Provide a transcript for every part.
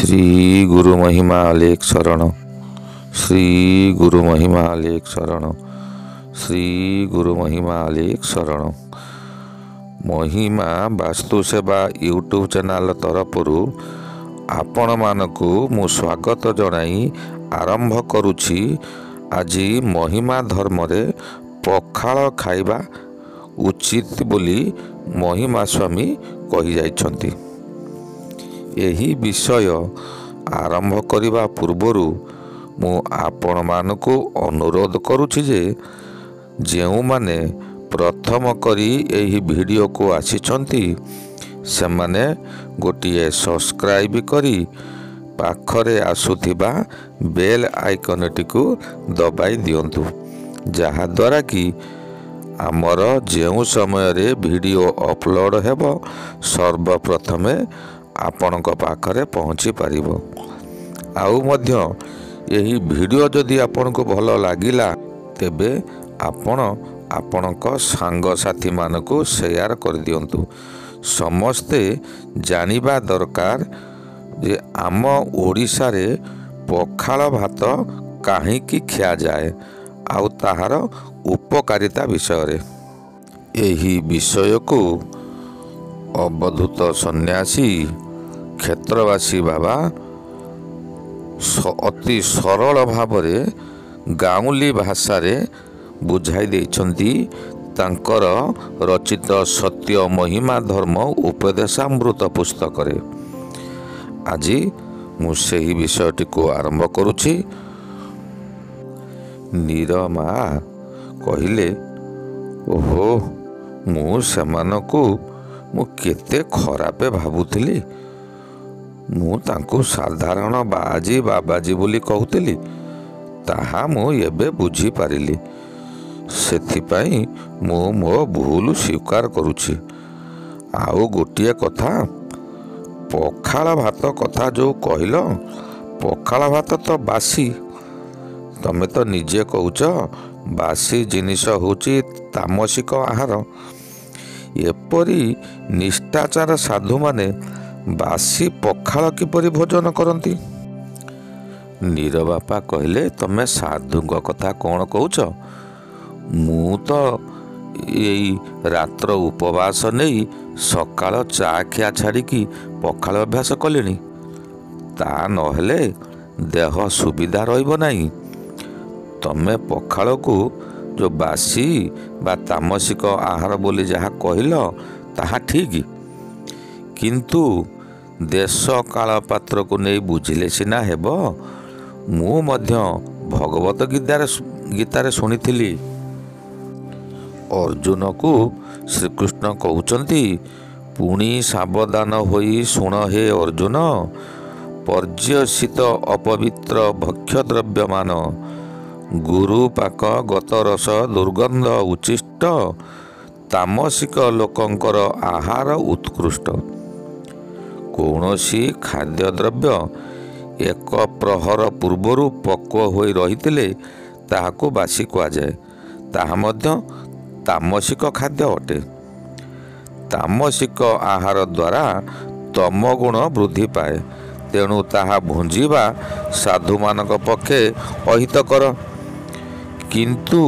श्री गुरु महिमा अलेख शरण। श्री गुरु महिमा अलेख शरण। श्री गुरु महिमा अलेख शरण। महिमा वास्तु सेवा यूट्यूब चैनल तरफरु आपण मानकु मु स्वागत जनाई आरंभ करुछि। आज महिमा धर्म रे पखाल खाइबा उचित बोली महिमा स्वामी कहि जाइछन्ति। यही विषय आरंभ करने पूर्वर मु आपण मानकु अनुरोध करुछि जे जेउ माने प्रथम करी यही वीडियो को आसीछन्ति से माने गोटिए सब्सक्राइब करी पाखरे आसुथिबा बेल आइकन टिकु दबाई दियंतु, जहा द्वारा कि आमर जेउ समय रे वीडियो अपलोड हेबो सर्वप्रथमे आपणक पाखरे पहुँची पारिबो। आउ मध्य यही वीडियो जदि आपनको भल लागिला तेबे आपण आपणक सांग साथी मानको शेयर कर दियंतु। समस्ते जानिबा दरकार जे आम ओडिशा रे पखाल भात काहींकी खिया जाए आउ ताहार उपकारिता विषय रे। यही विषय को अवधूत सन्यासी क्षेत्रवासी बाबा अति सरल भाव रे गाउली भाषा रे बुझाई देइछन्ति तांकर रचित सत्य महिमा धर्म उपदेशामृत पुस्तक रे। आज मु सेही विषयटी को आरंभ करुछि। नीरमा कहिले, ओहो मु सेमानकु मु केते खरापे भाबुथिली। मु तांको साधारण बाजी बाबाजी बोली कहूतिली, ताहा मु एबे बुझी पारिली। सेथिपाई मु मो भूल स्वीकार करुछि। आउ गोटिए कथा, पखाल भात कथा जो कहिल, पखाल भात तो बासी। तमे तो निजे कहूच बासी जिनिस होची तामसिक आहार। एपरी निष्ठाचार साधु माने बासी पखाल किपरि भोजन करती। नीर बापा कहले, तमे साधुଙ୍କ कथा कौन कहूच? मु तो यही रात्र उपवास नहीं सकाळ चा खिया छाड़िकी पखाल अभ्यास कलेनी। ता नहेले देह सुविधा रहिबो नाही। तमे पखाल को जो बासी बा तामसिक आहार बोली जहा कहिल ताहा ठीक, किंतु देश काल पात्र को नहीं बुझिले सिना हेबो। मु मध्य भगवत गीतारे सुनिथिली अर्जुन को श्रीकृष्ण कहउचंती, पुणी सावधान होई सुण हे अर्जुन, पर्यसित अपवित्र भक्ष्य द्रव्यमान गुरु पाक गत रस दुर्गंध उचिष्ट तामसिक लोकंकर आहार उत्कृष्ट। कौनसी खाद्य द्रव्य एक प्रहर पूर्वर पक्व होई रहितिले ताहाको बासी कुआ जाए, ताहा मध्य तामसिक खाद्य अटे। तामसिक आहार द्वारा तम गुण वृद्धि पाए, तेणु ताहा भुंजीबा साधु मानक पक्षे अहितकर। किंतु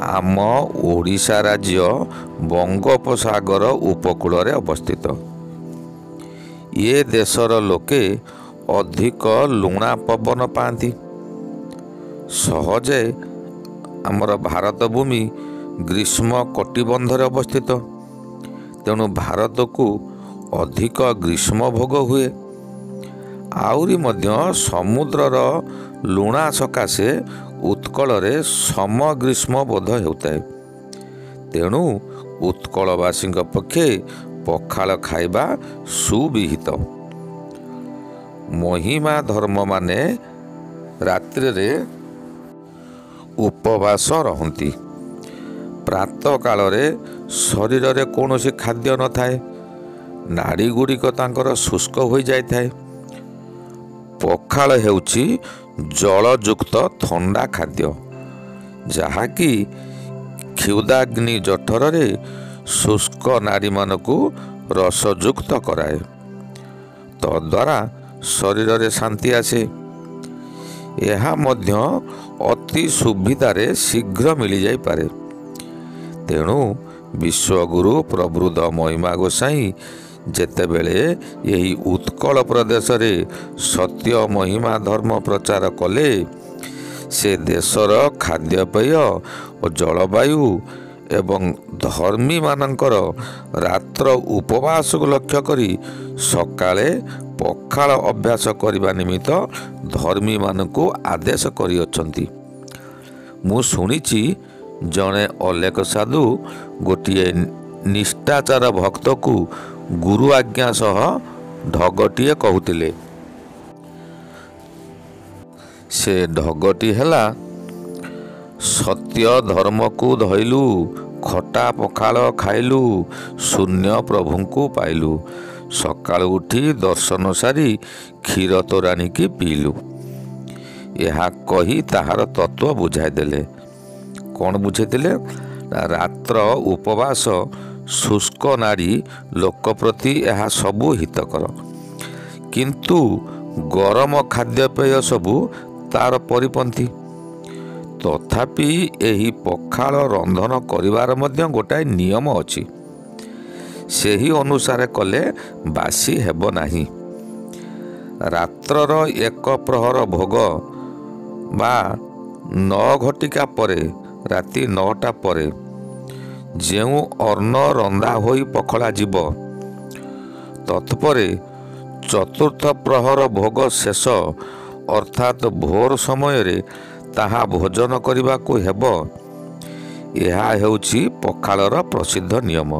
आम ओडिशा राज्य बंगोपसागर उपकूल रे अवस्थित। ये देशर लोके अधिक लुणा पवन पाती। सहजे आमर भारत भूमि ग्रीष्म कटिबंधरे अवस्थित, तेणु भारत को अधिक ग्रीष्म भोग हुए। आउरी मध्य समुद्रर लुणा सकाशे उत्कल रे सम ग्रीष्म बोध हेउताए। तेणु उत्कलवासी पक्षे पखाल खाइबा सुविहित। महिमा धर्म माने रात्रि रे उपवास रहंती। प्रातः काल रे शरीर रे कौनसी खाद्य न थाए, नाड़ी गुड़िक तांकर शुष्क हो जाए। पखाल हेउची जलयुक्त थंडा खाद्य, जहाँकि क्षुदाग्नि जठर रे शुष्क नाड़ी मानकु रसयुक्त कराए। तद्वारा ଶରୀରରେ ଶାନ୍ତି ଆସେ। ଏହା ମଧ୍ୟ ଅତି ସୁବିଧାରେ ଶୀଘ୍ର ମିଳିଯାଇପାରେ। ତେଣୁ ବିଶ୍ୱଗୁରୁ ପ୍ରବୃଦ୍ଧ ମହିମା ଗୋସାଇଁ ଯେତେବେଳେ ଏହି ଉତ୍କଳ ପ୍ରଦେଶରେ ସତ୍ୟ ମହିମା ଧର୍ମ ପ୍ରଚାର କଲେ, ସେ ଦେଶର ଖାଦ୍ୟପେୟ ଓ ଜଳବାୟୁ ଏବଂ ଧର୍ମୀମାନଙ୍କର ରାତ୍ର ଉପବାସକୁ ଲକ୍ଷ୍ୟ କରି ସକାଳେ ପଖାଳ ଅଭ୍ୟାସ କରିବା ନିମିତ୍ତ ଧର୍ମୀମାନଙ୍କୁ ଆଦେଶ କରିଅଛନ୍ତି। ମୁଁ ଶୁଣିଛି ଜଣେ ଅଲେଖ ସାଧୁ ଗୋଟିଏ ନିଷ୍ଠାଚାର ଭକ୍ତକୁ ଗୁରୁ ଆଜ୍ଞା ସହ ଢଗଟିଏ କହୁଥିଲେ। ସେ ଢଗଟି ହେଲା, ସତ୍ୟ ଧର୍ମକୁ ଧଇଲୁ, ଖଟା ପଖାଳ ଖାଇଲୁ, ଶୂନ୍ୟ ପ୍ରଭୁଙ୍କୁ ପାଇଲୁ, ସକାଳୁ ଉଠି ଦର୍ଶନ ସାରି କ୍ଷୀର ତୋରାଣିକି ପିଇଲୁ। ଏହା କହି ତାହାର ତତ୍ତ୍ୱ ବୁଝାଇଦେଲେ। କ'ଣ ବୁଝାଇଥିଲେ? ରାତ୍ର ଉପବାସ ଶୁଷ୍କ ନାଡ଼ି ଲୋକ ପ୍ରତି ଏହା ସବୁ ହିତକର, କିନ୍ତୁ ଗରମ ଖାଦ୍ୟପେୟ ସବୁ ତାର ପରିପନ୍ଥୀ। ତଥାପି ଏହି ପଖାଳ ରନ୍ଧନ କରିବାର ମଧ୍ୟ ଗୋଟାଏ ନିୟମ ଅଛି। ସେହି ଅନୁସାରେ କଲେ ବାସି ହେବ ନାହିଁ। ରାତ୍ରର 1 ପ୍ରହର ଭୋଗ ବା 9 ଘଟିକା ପରେ, ରାତି 9ଟା ପରେ ଯେଉଁ ଅନ୍ନ ରନ୍ଧା ହୋଇ ପଖଳା ଯିବ, ତତ୍ପରେ 4ର୍ଥ ପ୍ରହର ଭୋଗ ଶେଷ ଅର୍ଥାତ୍ ଭୋର ସମୟରେ ତାହା ଭୋଜନ କରିବାକୁ ହେବ। ଏହା ହେଉଛି ପଖାଳର ପ୍ରସିଦ୍ଧ ନିୟମ।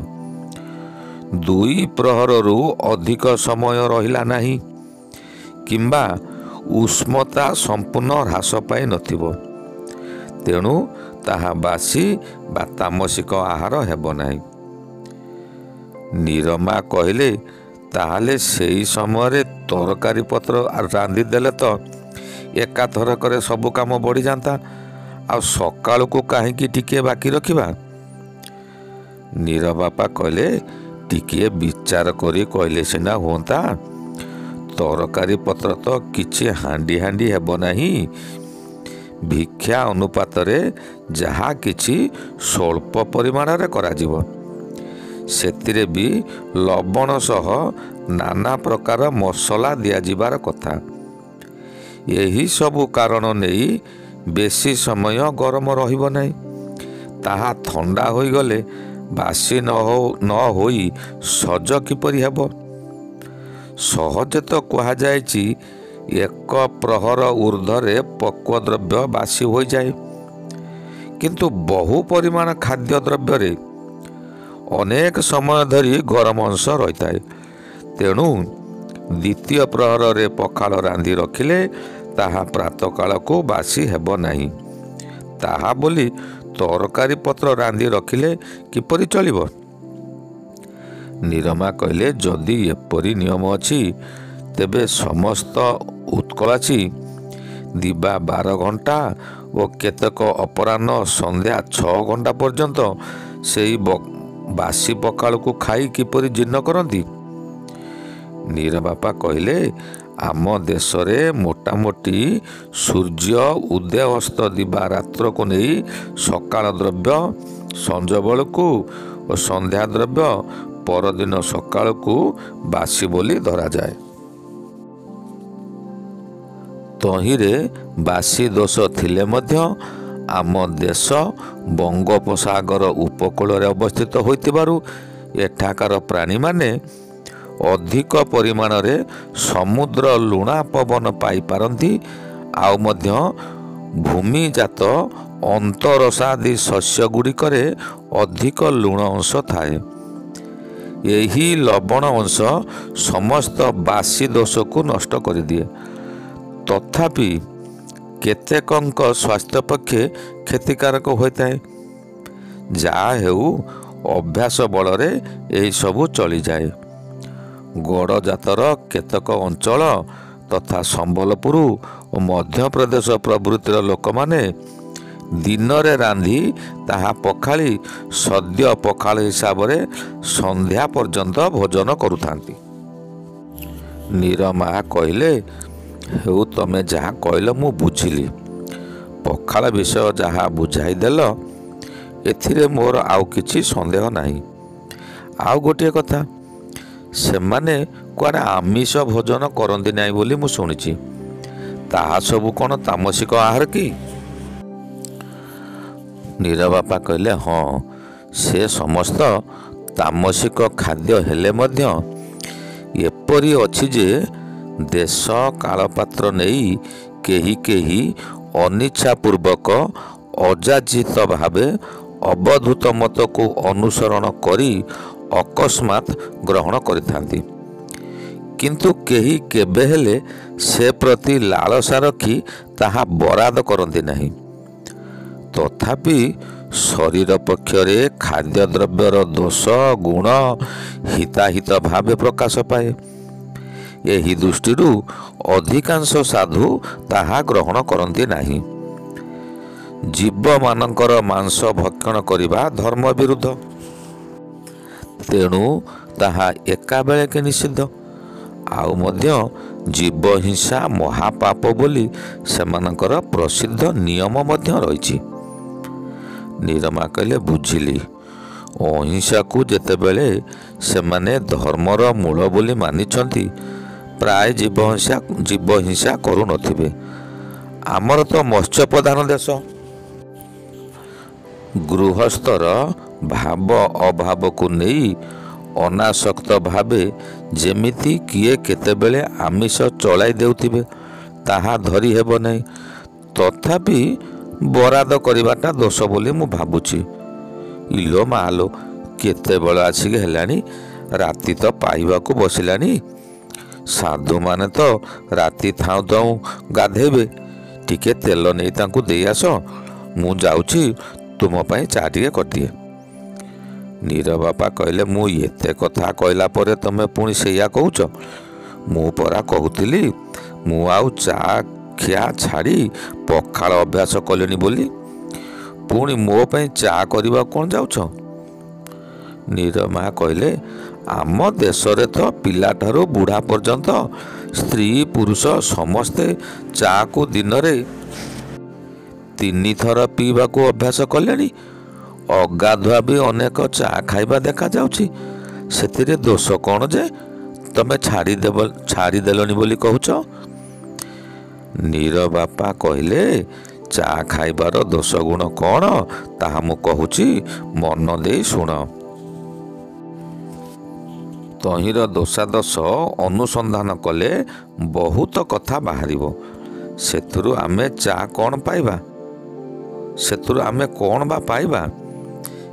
2 ପ୍ରହରରୁ ଅଧିକ ସମୟ ରହିଲା ନାହିଁ କିମ୍ବା ଉଷ୍ମତା ସମ୍ପୂର୍ଣ୍ଣ ହ୍ରାସ ପାଇ ନଥିବ, ତେଣୁ ତାହା ବାସି ବା ତାମସିକ ଆହାର ହେବ ନାହିଁ। ନିରମା କହିଲେ, ତାହେଲେ ସେହି ସମୟରେ ତରକାରୀ ପତ୍ର ରାନ୍ଧିଦେଲେ ତ ଏକାଥରକରେ ସବୁ କାମ ବଢ଼ିଯାନ୍ତା, ଆଉ ସକାଳକୁ କାହିଁକି ଟିକିଏ ବାକି ରଖିବା? ନିରବାପା କହିଲେ, ଟିକିଏ ବିଚାର କରି କହିଲେ ସିନା ହୁଅନ୍ତା। ତରକାରୀ ପତ୍ର ତ କିଛି ହାଣ୍ଡି ହାଣ୍ଡି ହେବ ନାହିଁ। ଭିକ୍ଷା ଅନୁପାତରେ ଯାହା କିଛି ସ୍ୱଳ୍ପ ପରିମାଣରେ କରାଯିବ। ସେଥିରେ ବି ଲବଣ ସହ ନାନା ପ୍ରକାର ମସଲା ଦିଆଯିବାର କଥା। ଏହି ସବୁ କାରଣ ନେଇ ବେଶୀ ସମୟ ଗରମ ରହିବ ନାହିଁ। ତାହା ଥଣ୍ଡା ହୋଇଗଲେ ବାସି ନ ହୋଇ ସଜ କିପରି ହେବ? ସହଜେ ତ କୁହାଯାଇଛି 1 ପ୍ରହର ଉର୍ଦ୍ଧ୍ୱରେ ପକ୍ୱ ଦ୍ରବ୍ୟ ବାସି ହୋଇଯାଏ, କିନ୍ତୁ ବହୁ ପରିମାଣ ଖାଦ୍ୟ ଦ୍ରବ୍ୟରେ ଅନେକ ସମୟ ଧରି ଗରମ ଅଂଶ ରହିଥାଏ। ତେଣୁ 2ୟ ପ୍ରହରରେ ପଖାଳ ରାନ୍ଧି ରଖିଲେ ତାହା ପ୍ରାତଃକାଳକୁ ବାସି ହେବ ନାହିଁ। ତାହା ବୋଲି ତରକାରୀ ପତ୍ର ରାନ୍ଧି ରଖିଲେ କିପରି ଚଳିବ? ନିରମା କହିଲେ, ଯଦି ଏପରି ନିୟମ ଅଛି, ତେବେ ସମସ୍ତ ଉତ୍କଳାସୀ ଦିବା 12 ଘଣ୍ଟା ଓ କେତେକ ଅପରାହ୍ନ ସନ୍ଧ୍ୟା 6 ଘଣ୍ଟା ପର୍ଯ୍ୟନ୍ତ ସେହି ବାସି ପଖାଳକୁ ଖାଇ କିପରି ଜୀର୍ଣ୍ଣ କରନ୍ତି? ନିରବାପା କହିଲେ, ଆମ ଦେଶରେ ମୋଟାମୋଟି ସୂର୍ଯ୍ୟ ଉଦୟ ଅସ୍ତ ଦିବା ରାତ୍ରକୁ ନେଇ ସକାଳ ଦ୍ରବ୍ୟ ସଞ୍ଜ ବେଳକୁ ଓ ସନ୍ଧ୍ୟା ଦ୍ରବ୍ୟ ପରଦିନ ସକାଳକୁ ବାସି ବୋଲି ଧରାଯାଏ। ତହିଁରେ ବାସି ଦୋଷ ଥିଲେ ମଧ୍ୟ ଆମ ଦେଶ ବଙ୍ଗୋପସାଗର ଉପକୂଳରେ ଅବସ୍ଥିତ ହୋଇଥିବାରୁ ଏଠାକାର ପ୍ରାଣୀମାନେ ଅଧିକ ପରିମାଣରେ ସମୁଦ୍ର ଲୁଣା ପବନ ପାଇପାରନ୍ତି, ଆଉ ମଧ୍ୟ ଭୂମିଜାତ ଅନ୍ତରସାଦି ଶସ୍ୟ ଗୁଡ଼ିକରେ ଅଧିକ ଲୁଣ ଅଂଶ ଥାଏ। ଏହି ଲବଣ ଅଂଶ ସମସ୍ତ ବାସି ଦୋଷକୁ ନଷ୍ଟ କରିଦିଏ। ତଥାପି କେତେକଙ୍କ ସ୍ୱାସ୍ଥ୍ୟ ପକ୍ଷେ କ୍ଷତିକାରକ ହୋଇଥାଏ। ଯାହା ହେଉ, ଅଭ୍ୟାସ ବଳରେ ଏହିସବୁ ଚଳିଯାଏ। ଗଡ଼ଜାତର କେତେକ ଅଞ୍ଚଳ ତଥା ସମ୍ବଲପୁର ଓ ମଧ୍ୟପ୍ରଦେଶ ପ୍ରଭୃତିର ଲୋକମାନେ ଦିନରେ ରାନ୍ଧି ତାହା ପଖାଳି ସଦ୍ୟ ପଖାଳ ହିସାବରେ ସନ୍ଧ୍ୟା ପର୍ଯ୍ୟନ୍ତ ଭୋଜନ କରୁଥାନ୍ତି। ନିରମା କହିଲେ, ହେଉ ତମେ ଯାହା କହିଲ ମୁଁ ବୁଝିଲି। ପଖାଳ ବିଷୟ ଯାହା ବୁଝାଇଦେଲ, ଏଥିରେ ମୋର ଆଉ କିଛି ସନ୍ଦେହ ନାହିଁ। ଆଉ ଗୋଟିଏ କଥା, ସେମାନେ କୁଆଡ଼େ ଆମିଷ ଭୋଜନ କରନ୍ତି ନାହିଁ ବୋଲି ମୁଁ ଶୁଣିଛି। ତାହା ସବୁ କ'ଣ ତାମସିକ ଆହାର କି? ନିରବାପା କହିଲେ, ହଁ, ସେ ସମସ୍ତ ତାମସିକ ଖାଦ୍ୟ ହେଲେ ମଧ୍ୟ ଏପରି ଅଛି ଯେ ଦେଶ କାଳପାତ୍ର ନେଇ କେହି କେହି ଅନିଚ୍ଛାପୂର୍ବକ ଅଯାଚିତ ଭାବେ ଅବଧୂତ ମତକୁ ଅନୁସରଣ କରି ଅକସ୍ମାତ୍ ଗ୍ରହଣ କରିଥାନ୍ତି। କିନ୍ତୁ କେହି କେବେ ହେଲେ ସେ ପ୍ରତି ଲାଳସା ରଖି ତାହା ବରାଦ କରନ୍ତି ନାହିଁ। ତଥାପି ଶରୀର ପକ୍ଷରେ ଖାଦ୍ୟଦ୍ରବ୍ୟର ଦୋଷ ଗୁଣ ହିତାହିତ ଭାବେ ପ୍ରକାଶ ପାଏ। ଏହି ଦୃଷ୍ଟିରୁ ଅଧିକାଂଶ ସାଧୁ ତାହା ଗ୍ରହଣ କରନ୍ତି ନାହିଁ। ଜୀବମାନଙ୍କର ମାଂସ ଭକ୍ଷଣ କରିବା ଧର୍ମ ବିରୁଦ୍ଧ, ତେଣୁ ତାହା ଏକାବେଳକେ ନିଷିଦ୍ଧ। ଆଉ ମଧ୍ୟ ଜୀବ ହିଂସା ମହାପାପ ବୋଲି ସେମାନଙ୍କର ପ୍ରସିଦ୍ଧ ନିୟମ ମଧ୍ୟ ରହିଛି। ନିରମା କହିଲେ, ବୁଝିଲି। ଅହିଂସାକୁ ଯେତେବେଳେ ସେମାନେ ଧର୍ମର ମୂଳ ବୋଲି ମାନିଛନ୍ତି, ପ୍ରାୟ ଜୀବ ହିଂସା କରୁନଥିବେ। ଆମର ତ ମତ୍ସ୍ୟ ପ୍ରଧାନ ଦେଶ। ଗୃହସ୍ଥର ଭାବ ଅଭାବକୁ ନେଇ ଅନାସକ୍ତ ଭାବେ ଯେମିତି କିଏ କେତେବେଳେ ଆମିଷ ଚଳାଇ ଦେଉଥିବେ, ତାହା ଧରି ହେବ ନାହିଁ। ତଥାପି ବରାଦ କରିବାଟା ଦୋଷ ବୋଲି ମୁଁ ଭାବୁଛି। ଇଲୋ ମାଲୋ, କେତେବେଳ ଆସିକି ହେଲାଣି, ରାତି ତ ପାଇବାକୁ ବସିଲାଣି। ସାଧୁମାନେ ତ ରାତି ଥାଉଁ ଥାଉଁ ଗାଧେଇବେ। ଟିକେ ତେଲ ନେଇ ତାଙ୍କୁ ଦେଇ ଆସ, ମୁଁ ଯାଉଛି ତୁମ ପାଇଁ ଚା ଟିକେ କରିଦିଏ। ନିରବାପା କହିଲେ, ମୁଁ ଏତେ କଥା କହିଲା ପରେ ତମେ ପୁଣି ସେଇଆ କହୁଛ? ମୁଁ ପରା କହୁଥିଲି ମୁଁ ଆଉ ଚା ଖିଆ ଛାଡ଼ି ପଖାଳ ଅଭ୍ୟାସ କଲିଣି ବୋଲି। ପୁଣି ମୋ ପାଇଁ ଚା କରିବାକୁ କ'ଣ ଯାଉଛ? ନିରମା କହିଲେ, ଆମ ଦେଶରେ ତ ପିଲାଠାରୁ ବୁଢ଼ା ପର୍ଯ୍ୟନ୍ତ ସ୍ତ୍ରୀ ପୁରୁଷ ସମସ୍ତେ ଚାକୁ ଦିନରେ 3 ଥର ପିଇବାକୁ ଅଭ୍ୟାସ କଲେଣି। ଅଗାଧୁଆ ବି ଅନେକ ଚା ଖାଇବା ଦେଖାଯାଉଛି। ସେଥିରେ ଦୋଷ କ'ଣ ଯେ ତମେ ଛାଡ଼ିଦେଲଣି ବୋଲି କହୁଛ? ନିରବାପା କହିଲେ, ଚା ଖାଇବାର ଦୋଷ ଗୁଣ କ'ଣ ତାହା ମୁଁ କହୁଛି, ମନ ଦେଇ ଶୁଣ। ତହିଁର ଦୋଷାଦୋଷ ଅନୁସନ୍ଧାନ କଲେ ବହୁତ କଥା ବାହାରିବ। ସେଥିରୁ ଆମେ ଚା କ'ଣ ପାଇବା? ସେଥିରୁ ଆମେ କ'ଣ ବା ପାଇବା?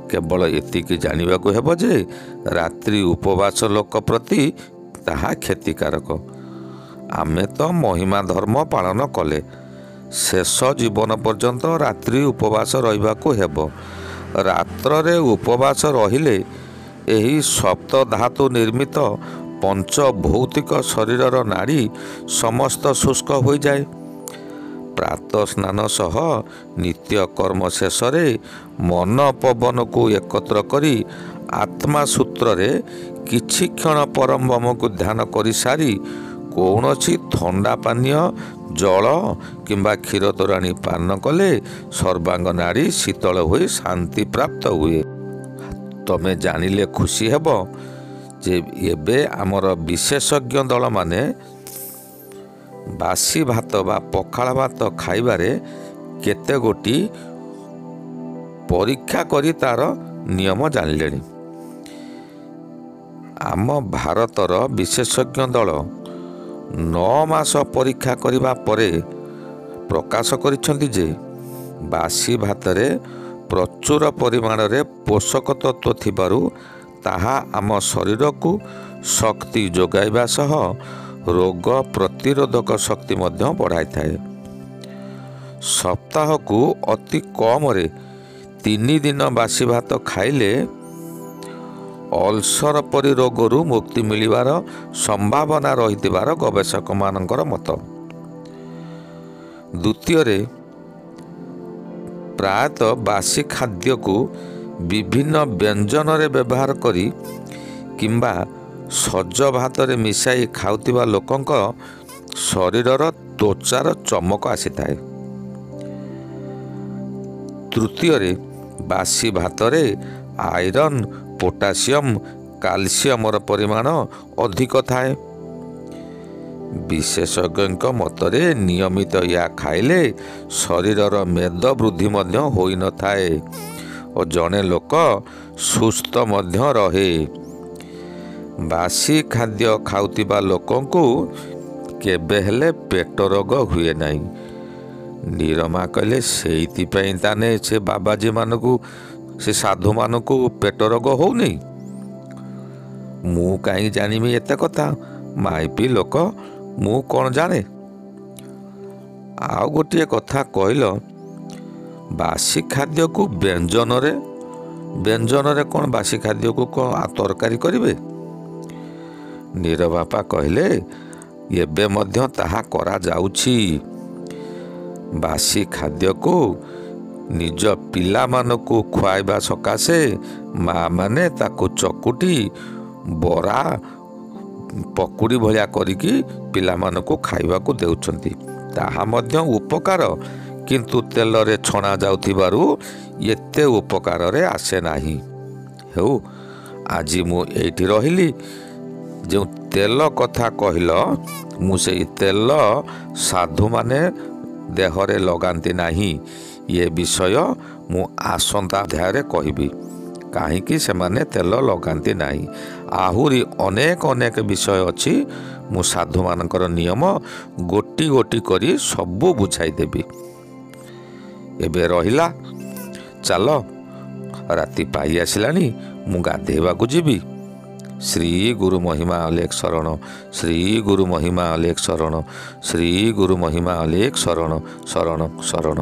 କେବଳ ଏତିକି ଜାଣିବାକୁ ହେବ ଯେ ରାତ୍ରି ଉପବାସ ଲୋକ ପ୍ରତି ତାହା କ୍ଷତିକାରକ। ଆମେ ତ ମହିମା ଧର୍ମ ପାଳନ କଲେ ଶେଷ ଜୀବନ ପର୍ଯ୍ୟନ୍ତ ରାତ୍ରି ଉପବାସ ରହିବାକୁ ହେବ। ରାତ୍ରରେ ଉପବାସ ରହିଲେ ଏହି ସପ୍ତଧାତୁ ନିର୍ମିତ ପଞ୍ଚଭୌତିକ ଶରୀରର ନାଡ଼ି ସମସ୍ତ ଶୁଷ୍କ ହୋଇଯାଏ। ପ୍ରାତଃ ସ୍ନାନ ସହ ନିତ୍ୟକର୍ମ ଶେଷରେ ମନ ପବନକୁ ଏକତ୍ର କରି ଆତ୍ମା ସୂତ୍ରରେ କିଛି କ୍ଷଣ ପରବ୍ରହ୍ମକୁ ଧ୍ୟାନ କରିସାରି କୌଣସି ଥଣ୍ଡା ପାନୀୟ ଜଳ କିମ୍ବା କ୍ଷୀର ତୋରାଣୀ ପାନ କଲେ ସର୍ବାଙ୍ଗ ନାଡ଼ି ଶୀତଳ ହୋଇ ଶାନ୍ତି ପ୍ରାପ୍ତ ହୁଏ। ତମେ ଜାଣିଲେ ଖୁସି ହେବ ଯେ ଏବେ ଆମର ବିଶେଷଜ୍ଞ ଦଳମାନେ ବାସି ଭାତ ବା ପଖାଳ ଭାତ ଖାଇବାରେ କେତେ ଗୋଟି ପରୀକ୍ଷା କରି ତାର ନିୟମ ଜାଣିଲେଣି। ଆମ ଭାରତର ବିଶେଷଜ୍ଞ ଦଳ 9 ମାସ ପରୀକ୍ଷା କରିବା ପରେ ପ୍ରକାଶ କରିଛନ୍ତି ଯେ ବାସି ଭାତରେ ପ୍ରଚୁର ପରିମାଣରେ ପୋଷକ ତତ୍ତ୍ୱ ଥିବାରୁ ତାହା ଆମ ଶରୀରକୁ ଶକ୍ତି ଯୋଗାଇବା ସହ ରୋଗ ପ୍ରତିରୋଧକ ଶକ୍ତି ମଧ୍ୟ ବଢ଼ାଇଥାଏ। ସପ୍ତାହକୁ ଅତି କମରେ 3 ଦିନ ବାସି ଭାତ ଖାଇଲେ ଅଲ୍ସର ପରି ରୋଗରୁ ମୁକ୍ତି ମିଳିବାର ସମ୍ଭାବନା ରହିଥିବାର ଗବେଷକମାନଙ୍କର ମତ। ଦ୍ୱିତୀୟରେ, ପ୍ରାୟତଃ ବାସି ଖାଦ୍ୟକୁ ବିଭିନ୍ନ ବ୍ୟଞ୍ଜନରେ ବ୍ୟବହାର କରି କିମ୍ବା ସଜ ଭାତରେ ମିଶାଇ ଖାଉଥିବା ଲୋକଙ୍କ ଶରୀରର ତ୍ୱଚାର ଚମକ ଆସିଥାଏ। ତୃତୀୟରେ, ବାସି ଭାତରେ ଆଇରନ୍, ପୋଟାସିୟମ୍, କାଲସିୟମର ପରିମାଣ ଅଧିକ ଥାଏ। ବିଶେଷଜ୍ଞଙ୍କ ମତରେ ନିୟମିତ ଏହା ଖାଇଲେ ଶରୀରର ମେଦ ବୃଦ୍ଧି ମଧ୍ୟ ହୋଇନଥାଏ ଓ ଜଣେ ଲୋକ ସୁସ୍ଥ ମଧ୍ୟ ରହେ। ବାସି ଖାଦ୍ୟ ଖାଉଥିବା ଲୋକଙ୍କୁ କେବେ ହେଲେ ପେଟ ରୋଗ ହୁଏ ନାହିଁ। ନିରମା କହିଲେ, ସେଇଥିପାଇଁ ତାନେ ସେ ବାବାଜୀମାନଙ୍କୁ, ସେ ସାଧୁମାନଙ୍କୁ ପେଟ ରୋଗ ହେଉନି। ମୁଁ କାହିଁ ଜାଣିବି ଏତେ କଥା, ମାଇପି ଲୋକ, ମୁଁ କ'ଣ ଜାଣେ। ଆଉ ଗୋଟିଏ କଥା କହିଲ, ବାସି ଖାଦ୍ୟକୁ ବ୍ୟଞ୍ଜନରେ କ'ଣ ବାସି ଖାଦ୍ୟକୁ କ'ଣ ତରକାରୀ କରିବେ? ନିରବାପା କହିଲେ, ଏବେ ମଧ୍ୟ ତାହା କରାଯାଉଛି। ବାସି ଖାଦ୍ୟକୁ ନିଜ ପିଲାମାନଙ୍କୁ ଖୁଆଇବା ସକାଶେ ମାଆମାନେ ତାକୁ ଚକୁଟି ବରା, ପକୁଡ଼ି ଭଳିଆ କରିକି ପିଲାମାନଙ୍କୁ ଖାଇବାକୁ ଦେଉଛନ୍ତି। ତାହା ମଧ୍ୟ ଉପକାର, କିନ୍ତୁ ତେଲରେ ଛଣା ଯାଉଥିବାରୁ ଏତେ ଉପକାରରେ ଆସେ ନାହିଁ। ହେଉ, ଆଜି ମୁଁ ଏଇଠି ରହିଲି। ଯେଉଁ ତେଲ କଥା କହିଲ, ମୁଁ ସେଇ ତେଲ ସାଧୁମାନେ ଦେହରେ ଲଗାନ୍ତି ନାହିଁ। ଏ ବିଷୟ ମୁଁ ଆସନ୍ତା ଅଧ୍ୟାୟରେ କହିବି, କାହିଁକି ସେମାନେ ତେଲ ଲଗାନ୍ତି ନାହିଁ। ଆହୁରି ଅନେକ ବିଷୟ ଅଛି। ମୁଁ ସାଧୁମାନଙ୍କର ନିୟମ ଗୋଟି ଗୋଟି କରି ସବୁ ବୁଝାଇ ଦେବି। ଏବେ ରହିଲା, ଚାଲ, ରାତି ପାଇ ଆସିଲାଣି, ମୁଁ ଗାଧେଇବାକୁ ଯିବି। ଶ୍ରୀ ଗୁରୁ ମହିମା ଅଲେଖ ଶରଣ, ଶ୍ରୀ ଗୁରୁ ମହିମା ଅଲେଖ ଶରଣ, ଶ୍ରୀ ଗୁରୁ ମହିମା ଅଲେଖ ଶରଣ, ଶରଣ ଶରଣ।